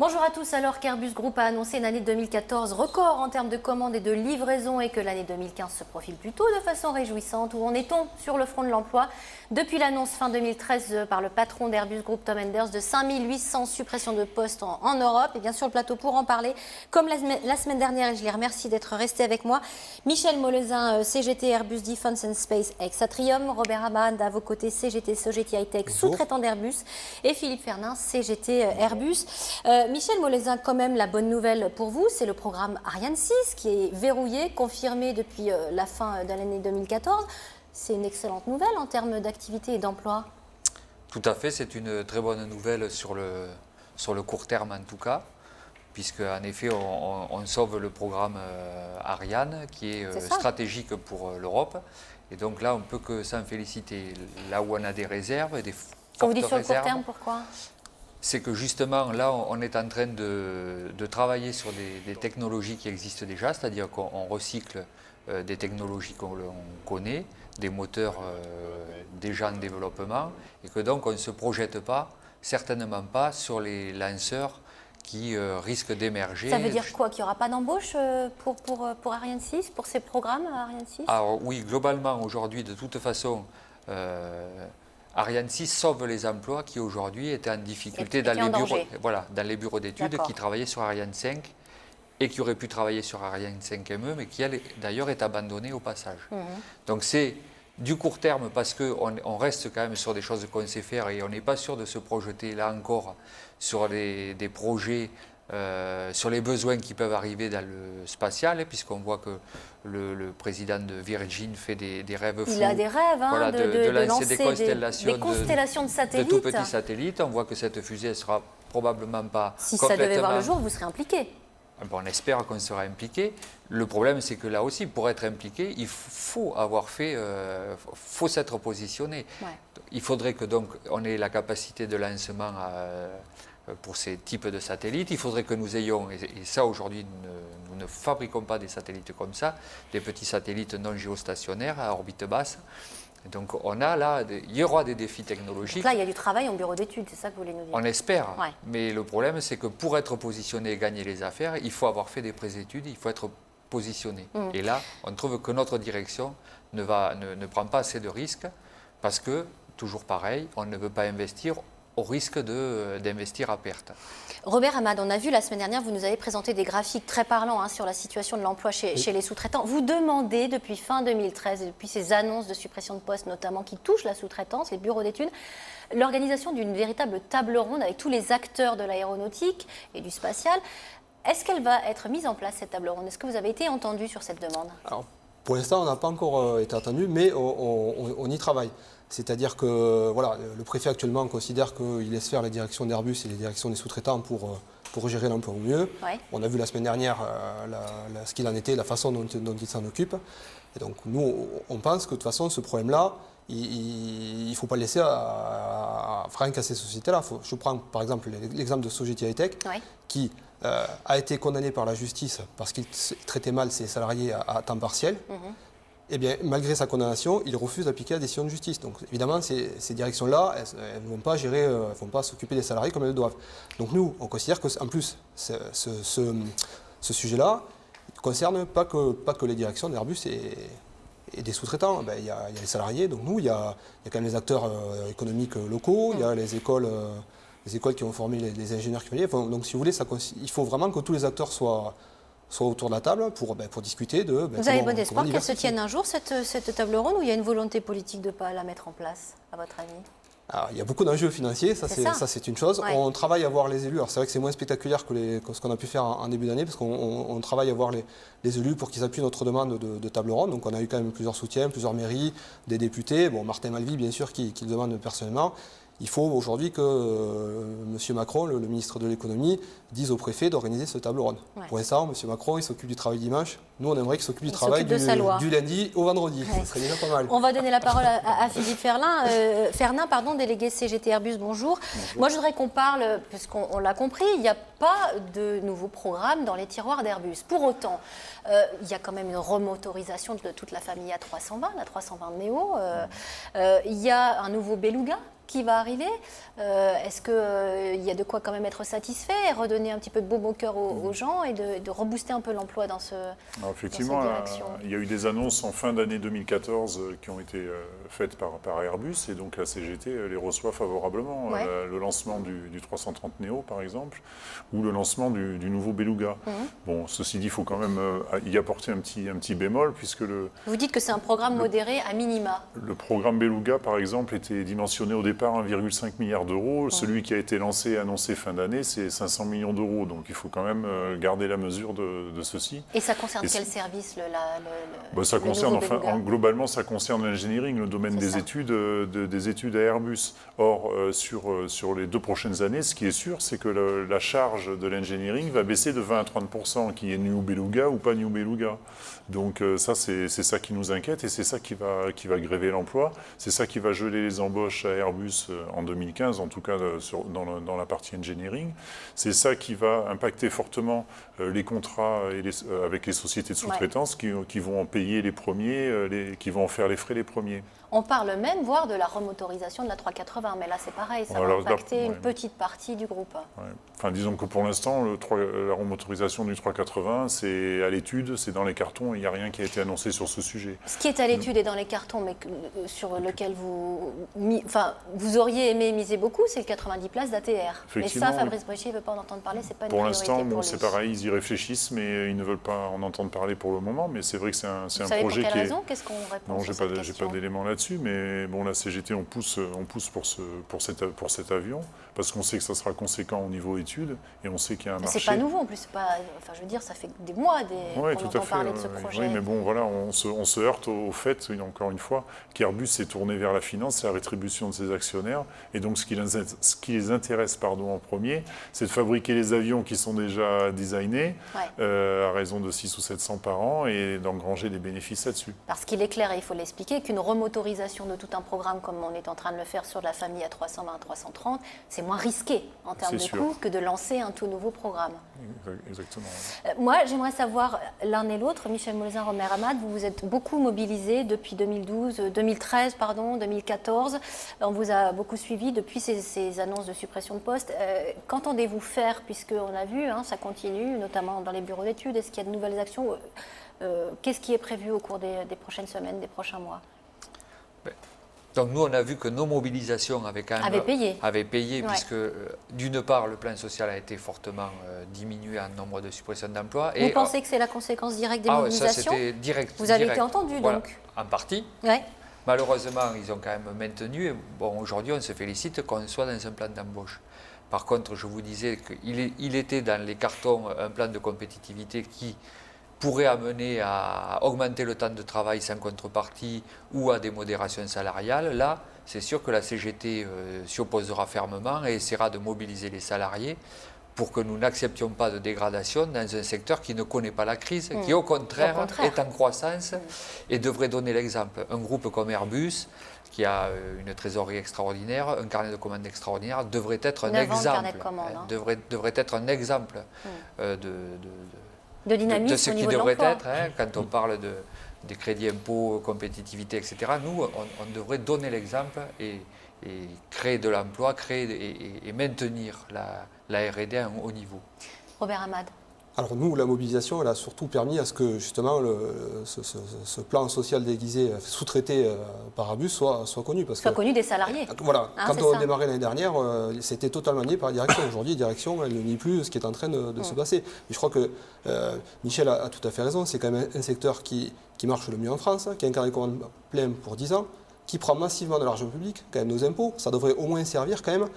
Bonjour à tous. Alors qu'Airbus Group a annoncé une année 2014 record en termes de commandes et de livraison et que l'année 2015 se profile plutôt de façon réjouissante, où en est-on sur le front de l'emploi? Depuis l'annonce fin 2013 par le patron d'Airbus Group, Tom Enders, de 5800 suppressions de postes en Europe. Et bien sûr, le plateau pour en parler, comme la semaine dernière, et je les remercie d'être restés avec moi, Michel Mollezin, CGT Airbus Defence and Space ex-Atrium, Robert Hamad, à vos côtés, CGT Sogeti High-Tech, sous-traitant d'Airbus, et Philippe Fernin, CGT Airbus. Michel Mollezin, quand même, la bonne nouvelle pour vous, c'est le programme Ariane 6 qui est verrouillé, confirmé depuis la fin de l'année 2014. C'est une excellente nouvelle en termes d'activité et d'emploi. Tout à fait, c'est une très bonne nouvelle sur le court terme en tout cas, puisque en effet on sauve le programme Ariane qui est stratégique pour l'Europe. Et donc là on ne peut que s'en féliciter. Là où on a des réserves et des fortes réserves. Quand vous dites sur le court terme, pourquoi ? C'est que justement, là, on est en train de travailler sur des technologies qui existent déjà, c'est-à-dire qu'on recycle des technologies qu'on connaît, des moteurs déjà en développement, et que donc on ne se projette pas, certainement pas, sur les lanceurs qui risquent d'émerger. Ça veut dire quoi? Qu'il n'y aura pas d'embauche pour Ariane 6, pour ces programmes Ariane 6? Alors oui, globalement, aujourd'hui, de toute façon, Ariane 6 sauve les emplois qui aujourd'hui étaient en difficulté dans les bureaux d'études qui travaillaient sur Ariane 5 et qui auraient pu travailler sur Ariane 5ME, mais qui d'ailleurs est abandonné au passage. Donc c'est du court terme parce qu'on reste quand même sur des choses qu'on sait faire et on n'est pas sûr de se projeter là encore sur des projets, sur les besoins qui peuvent arriver dans le spatial, puisqu'on voit que le président de Virgin fait des rêves fous. Il a des rêves de lancer des constellations de satellites. De tout petits satellites. On voit que cette fusée ne sera probablement pas si ça devait voir le jour, vous serez impliqué. On espère qu'on sera impliqué. Le problème, c'est que là aussi, pour être impliqué, il faut faut s'être positionné. Ouais. Il faudrait que donc on ait la capacité de lancement pour ces types de satellites. Il faudrait que nous ayons, et ça aujourd'hui nous ne fabriquons pas des satellites comme ça, des petits satellites non géostationnaires à orbite basse. Donc il y aura des défis technologiques. Donc là, il y a du travail en bureau d'études, c'est ça que vous voulez nous dire? On espère, mais le problème c'est que pour être positionné et gagner les affaires, il faut avoir fait des pré-études, il faut être positionné. Et là, on trouve que notre direction ne prend pas assez de risques parce que, toujours pareil, on ne veut pas investir au risque d'investir à perte. Robert Hamad, on a vu la semaine dernière, vous nous avez présenté des graphiques très parlants sur la situation de l'emploi chez les sous-traitants. Vous demandez depuis fin 2013 et depuis ces annonces de suppression de postes notamment qui touchent la sous-traitance, les bureaux d'études, l'organisation d'une véritable table ronde avec tous les acteurs de l'aéronautique et du spatial. Est-ce qu'elle va être mise en place cette table ronde? Est-ce que vous avez été entendu sur cette demande? Alors, pour l'instant, on n'a pas encore été entendu, mais on y travaille. C'est-à-dire que le préfet actuellement considère qu'il laisse faire la direction d'Airbus et les directions des sous-traitants pour gérer l'emploi au mieux. Ouais. On a vu la semaine dernière ce qu'il en était, la façon dont il s'en occupe. Et donc nous, on pense que de toute façon, ce problème-là, il ne faut pas le laisser à Franck à ces sociétés-là. Je prends par exemple l'exemple de Sogeti High-Tech, qui a été condamné par la justice parce qu'il traitait mal ses salariés à temps partiel. Eh bien, malgré sa condamnation, il refuse d'appliquer la décision de justice. Donc, évidemment, ces directions-là, elles ne vont pas gérer, elles ne vont pas s'occuper des salariés comme elles doivent. Donc, nous, on considère qu'en plus, ce sujet-là ne concerne pas que les directions d'Airbus et des sous-traitants. Ben, il y a les salariés, donc nous, il y a quand même les acteurs économiques locaux, il y a les écoles qui ont formé les ingénieurs qui venaient. Donc, si vous voulez, il faut vraiment que tous les acteurs soient autour de la table pour discuter de... Vous avez bon espoir qu'elle se tienne un jour, cette table ronde, ou il y a une volonté politique de ne pas la mettre en place, à votre avis? Alors, il y a beaucoup d'enjeux financiers, ça c'est une chose. Ouais. On travaille à voir les élus. Alors c'est vrai que c'est moins spectaculaire que ce qu'on a pu faire en début d'année, parce qu'on travaille à voir les élus pour qu'ils appuient notre demande de table ronde. Donc on a eu quand même plusieurs soutiens, plusieurs mairies, des députés. Bon, Martin Malvy, bien sûr, qui le demande personnellement. Il faut aujourd'hui que M. Macron, le ministre de l'économie, dise au préfet d'organiser ce table ronde. Ouais. Pour l'instant, M. Macron, il s'occupe du travail dimanche. Nous, on aimerait qu'il s'occupe du travail du lundi au vendredi. Ouais. Ça serait déjà pas mal. On va donner la parole à Philippe Fernin, délégué CGT Airbus. Bonjour. Moi, je voudrais qu'on parle, puisqu'on l'a compris, il n'y a pas de nouveaux programmes dans les tiroirs d'Airbus. Pour autant, il y a quand même une remotorisation de toute la famille A320, la 320 Neo. Il y a un nouveau Beluga qui va arriver. Est-ce qu'il y a de quoi quand même être satisfait et redonner un petit peu de baume au cœur aux gens et de rebooster un peu l'emploi dans cette direction? Il y a eu des annonces en fin d'année 2014 qui ont été faites par Airbus et donc la CGT les reçoit favorablement. Ouais. Le lancement du 330 Neo par exemple ou le lancement du nouveau Beluga. Bon, ceci dit, il faut quand même y apporter un petit bémol puisque Vous dites que c'est un programme modéré à minima. Le programme Beluga, par exemple, était dimensionné au départ 1,5 milliard d'euros. Celui qui a été lancé et annoncé fin d'année, c'est 500 millions d'euros. Donc il faut quand même garder la mesure de ceci. Et ça concerne quel service ça concerne, globalement, ça concerne l'engineering, le domaine des études à Airbus. Or, sur les 2 prochaines années, ce qui est sûr, c'est que la charge de l'engineering va baisser de 20 à 30%, qu'il y ait New Beluga ou pas New Beluga. Donc ça, c'est ça qui nous inquiète et c'est ça qui va gréver l'emploi. C'est ça qui va geler les embauches à Airbus en 2015, en tout cas dans la partie engineering. C'est ça qui va impacter fortement les contrats avec les sociétés de sous-traitance qui vont en payer les premiers, qui vont en faire les frais les premiers. On parle même, voire de la remotorisation de la 380, mais là c'est pareil, ça va impacter une petite partie du groupe. Ouais. Enfin, disons que pour l'instant, la remotorisation du 380, c'est à l'étude, c'est dans les cartons, il n'y a rien qui a été annoncé sur ce sujet. Ce qui est à l'étude et dans les cartons, mais sur lequel vous auriez aimé miser beaucoup, c'est le 90 places d'ATR. Mais ça, Fabrice Bréchy ne veut pas en entendre parler, c'est pas une priorité pour l'instant, c'est pareil, ils y réfléchissent, mais ils ne veulent pas en entendre parler pour le moment, mais c'est vrai que c'est un projet qui est... Vous savez pour quelle raison? Qu'est-ce qu'on répond? Non, j'ai pas d'éléments là-dessus. Mais bon, la CGT, on pousse pour cet avion, parce qu'on sait que ça sera conséquent au niveau études, et on sait qu'il y a un marché. C'est pas nouveau en plus, je veux dire, ça fait des mois qu'on entend parler de ce projet. Oui, mais bon, voilà, on se heurte au fait, encore une fois, qu'Airbus s'est tourné vers la finance, c'est la rétribution de ses actionnaires, et donc ce qui les intéresse en premier, c'est de fabriquer les avions qui sont déjà designés, à raison de 600 ou 700 par an, et d'engranger des bénéfices là-dessus. Parce qu'il est clair, et il faut l'expliquer, qu'une remotorisation de tout un programme comme on est en train de le faire sur la famille A320, A330, c'est moins risqué en termes de coûts que de lancer un tout nouveau programme. Exactement. Moi, j'aimerais savoir l'un et l'autre, Michel Molezin, Romain Hamad, vous vous êtes beaucoup mobilisés depuis 2014. On vous a beaucoup suivi depuis ces annonces de suppression de postes. Qu'entendez-vous faire, puisqu'on a vu, ça continue, notamment dans les bureaux d'études? Est-ce qu'il y a de nouvelles actions? Qu'est-ce qui est prévu au cours des prochaines semaines, des prochains mois? Donc nous, on a vu que nos mobilisations avaient payé puisque d'une part, le plan social a été fortement diminué en nombre de suppressions d'emplois. Vous pensez que c'est la conséquence directe des mobilisations? Ça, c'était direct. Vous avez été entendu, donc? En partie. Ouais. Malheureusement, ils ont quand même maintenu. Et bon, aujourd'hui, on se félicite qu'on soit dans un plan d'embauche. Par contre, je vous disais qu'il était dans les cartons un plan de compétitivité qui pourrait amener à augmenter le temps de travail sans contrepartie ou à des modérations salariales. Là, c'est sûr que la CGT s'y opposera fermement et essaiera de mobiliser les salariés pour que nous n'acceptions pas de dégradation dans un secteur qui ne connaît pas la crise, qui au contraire est en croissance et devrait donner l'exemple. Un groupe comme Airbus, qui a une trésorerie extraordinaire, un carnet de commandes extraordinaire, devrait être un exemple. Devrait être un exemple de dynamisme de ce qui devrait être, quand on parle des crédits impôts, compétitivité, etc. Nous, on devrait donner l'exemple et créer de l'emploi, et maintenir la R&D à un haut niveau. Robert Hamad. Alors nous, la mobilisation, elle a surtout permis à ce que justement ce plan social déguisé sous-traité par Airbus soit connu. Soit connu des salariés. Voilà, quand on a démarré l'année dernière, c'était totalement nié par la direction. Aujourd'hui, la direction, elle ne nie plus ce qui est en train de se passer. Mais je crois que Michel a tout à fait raison, c'est quand même un secteur qui marche le mieux en France, qui a un carnet de commandes plein pour 10 ans, qui prend massivement de l'argent public, quand même nos impôts. Ça devrait au moins servir quand même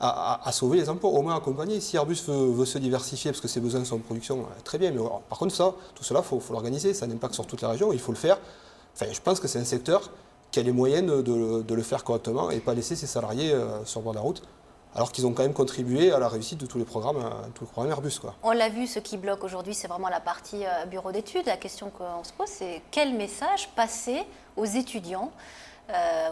à sauver les emplois, au moins accompagner. Si Airbus veut se diversifier parce que ses besoins sont en production, très bien. Mais par contre, tout cela, il faut l'organiser. Ça n'impacte sur toute la région, il faut le faire. Enfin, je pense que c'est un secteur qui a les moyens de le faire correctement et pas laisser ses salariés sur le bord de la route, alors qu'ils ont quand même contribué à la réussite de tous les programmes Airbus. On l'a vu, ce qui bloque aujourd'hui, c'est vraiment la partie bureau d'études. La question qu'on se pose, c'est quel message passer aux étudiants,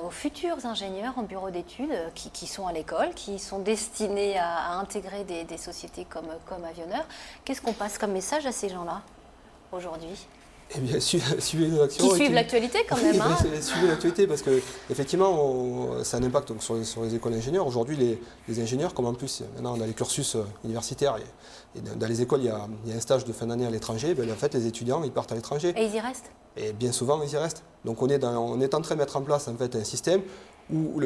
aux futurs ingénieurs en bureau d'études qui sont à l'école, qui sont destinés à intégrer des sociétés comme Avionneur. Qu'est-ce qu'on passe comme message à ces gens-là aujourd'hui ? Eh bien, suivez nos actions. Qui suivent l'actualité quand même. Hein. Suivez l'actualité parce qu'effectivement, ça a un impact donc, sur les écoles d'ingénieurs. Aujourd'hui, les ingénieurs, comme en plus, maintenant on a les cursus universitaires, et dans les écoles, il y a un stage de fin d'année à l'étranger, ben, en fait, les étudiants, ils partent à l'étranger. Et ils y restent? Et bien souvent, ils y restent. Donc on est en train de mettre en place en fait, un système où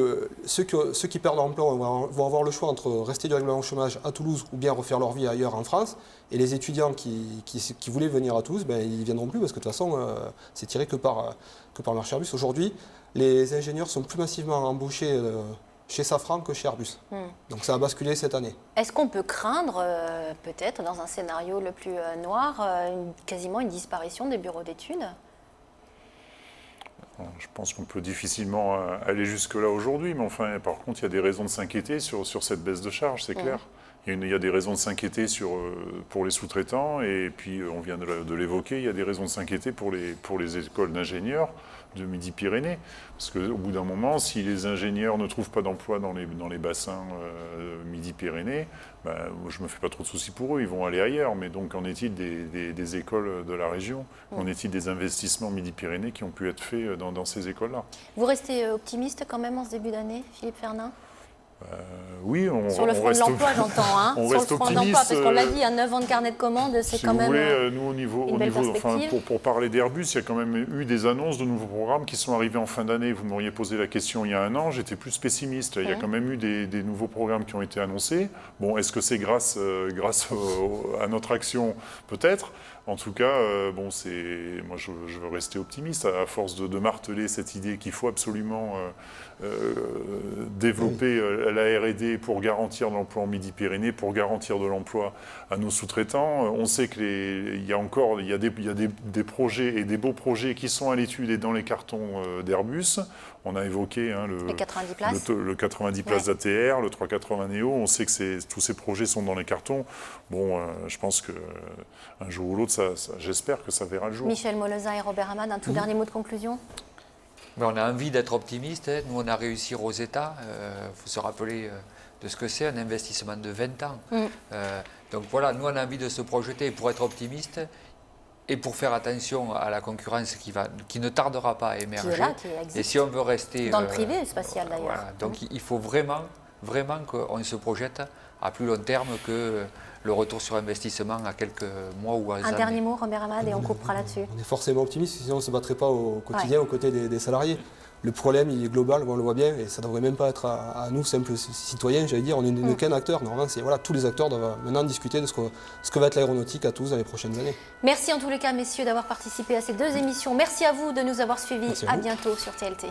ceux qui perdent leur emploi vont avoir le choix entre rester directement au chômage à Toulouse ou bien refaire leur vie ailleurs en France. Et les étudiants qui voulaient venir à Toulouse, ben, ils ne viendront plus parce que de toute façon, c'est tiré que par le marché Airbus. Aujourd'hui, les ingénieurs sont plus massivement embauchés chez Safran que chez Airbus. Donc ça a basculé cette année. Est-ce qu'on peut craindre, peut-être, dans un scénario le plus noir, quasiment une disparition des bureaux d'études ? Je pense qu'on peut difficilement aller jusque-là aujourd'hui, mais enfin, par contre, il y a des raisons de s'inquiéter sur cette baisse de charge, c'est clair. Il y a des raisons de s'inquiéter pour les sous-traitants, et puis on vient de l'évoquer, il y a des raisons de s'inquiéter pour les écoles d'ingénieurs de Midi-Pyrénées. Parce qu'au bout d'un moment, si les ingénieurs ne trouvent pas d'emploi dans les bassins Midi-Pyrénées, ben, je ne me fais pas trop de soucis pour eux, ils vont aller ailleurs. Mais donc, qu'en est-il des écoles de la région? Qu'en est-il des investissements Midi-Pyrénées qui ont pu être faits dans ces écoles-là? Vous restez optimiste quand même en ce début d'année, Philippe Fernin? Oui, sur le front de l'emploi, j'entends. Hein, on sur reste le front de l'emploi, parce qu'on l'a dit, 9 ans de carnet de commandes, c'est quand même. Si vous voulez, nous, au niveau enfin, pour parler d'Airbus, il y a quand même eu des annonces de nouveaux programmes qui sont arrivés en fin d'année. Vous m'auriez posé la question il y a un an, j'étais plus pessimiste. Il y a quand même eu des nouveaux programmes qui ont été annoncés. Bon, est-ce que c'est grâce à notre action? Peut-être. En tout cas, moi je veux rester optimiste à force de marteler cette idée qu'il faut absolument développer la R&D pour garantir l'emploi en Midi-Pyrénées, pour garantir de l'emploi à nos sous-traitants. On sait qu'il y a des projets et des beaux projets qui sont à l'étude et dans les cartons d'Airbus. On a évoqué les 90 places, le 90 places d'ATR, le 380 Neo. On sait que tous ces projets sont dans les cartons. Bon, je pense qu'un jour ou l'autre, j'espère que ça verra le jour. Michel Mollezin et Robert Hamad, un tout dernier mot de conclusion? On a envie d'être optimiste. Hein. Nous, on a réussi Rosetta. Faut se rappeler de ce que c'est un investissement de 20 ans. Donc voilà, nous, on a envie de se projeter pour être optimiste et pour faire attention à la concurrence qui ne tardera pas à émerger. Qui existe. Et si on veut rester... Dans le privé spatial, d'ailleurs. Voilà. Donc il faut vraiment qu'on se projette à plus long terme que le retour sur investissement à quelques mois ou à un dernier mot, Robert Hamad, et on coupera là-dessus. On est forcément optimiste, sinon on ne se battrait pas au quotidien aux côtés des salariés. Le problème, il est global, on le voit bien, et ça ne devrait même pas être à nous, simples citoyens, j'allais dire, on n'est qu'un acteur. Normalement, tous les acteurs doivent maintenant discuter de ce que va être l'aéronautique à Toulouse dans les prochaines années. Merci en tous les cas, messieurs, d'avoir participé à ces deux émissions. Merci à vous de nous avoir suivis. À bientôt sur TLT.